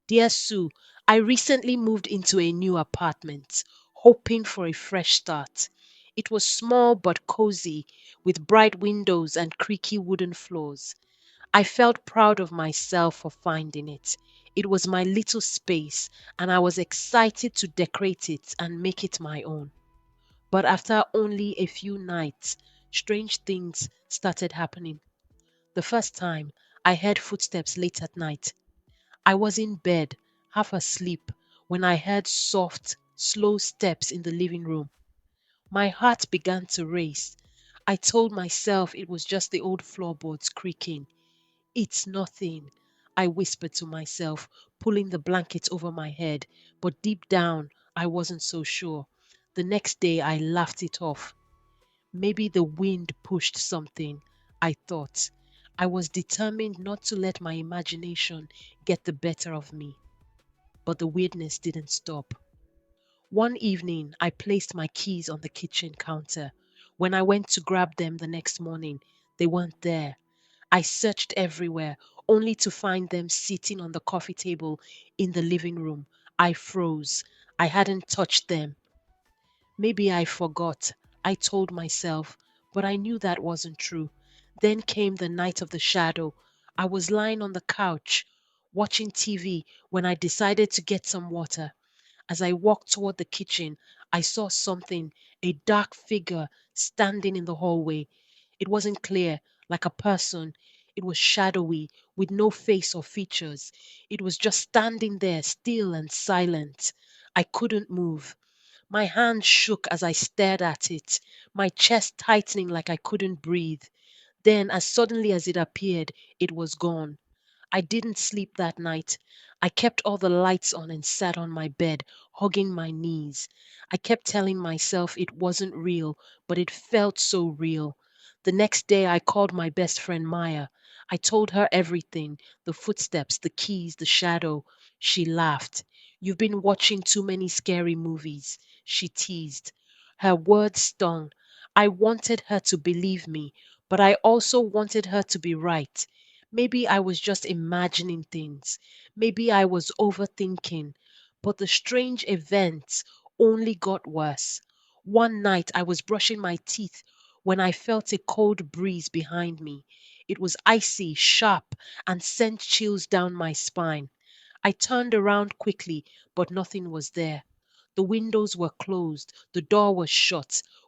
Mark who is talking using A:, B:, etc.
A: Dear Sue, I recently moved into a new apartment, hoping for a fresh start. It was small but cozy, with bright windows and creaky wooden floors. I felt proud of myself for finding it. It was my little space, and I was excited to decorate it and make it my own. But after only a few nights, strange things started happening. The first time, I heard footsteps late at night. I was in bed, half asleep, when I heard soft, slow steps in the living room. My heart began to race. I told myself it was just the old floorboards creaking. It's nothing, I whispered to myself, pulling the blanket over my head, but deep down, I wasn't so sure. The next day, I laughed it off. Maybe the wind pushed something, I thought. I was determined not to let my imagination get the better of me. But the weirdness didn't stop. One evening, I placed my keys on the kitchen counter. When I went to grab them the next morning, they weren't there. I searched everywhere, only to find them sitting on the coffee table in the living room. I froze. I hadn't touched them. Maybe I forgot, I told myself, but I knew that wasn't true. Then came the night of the shadow. I was lying on the couch, watching TV, when I decided to get some water. As I walked toward the kitchen, I saw something, a dark figure standing in the hallway. It wasn't clear, like a person. It was shadowy, with no face or features. It was just standing there, still and silent. I couldn't move. My hand shook as I stared at it, my chest tightening like I couldn't breathe. Then, as suddenly as it appeared, it was gone. I didn't sleep that night. I kept all the lights on and sat on my bed, hugging my knees. I kept telling myself it wasn't real, but it felt so real. The next day, I called my best friend Maya. I told her everything, the footsteps, the keys, the shadow. She laughed. You've been watching too many scary movies, she teased. Her words stung. I wanted her to believe me, but I also wanted her to be right. Maybe I was just imagining things. Maybe I was overthinking. But the strange events only got worse. One night I was brushing my teeth when I felt a cold breeze behind me. It was icy, sharp, and sent chills down my spine. I turned around quickly, but nothing was there. The windows were closed, the door was shut.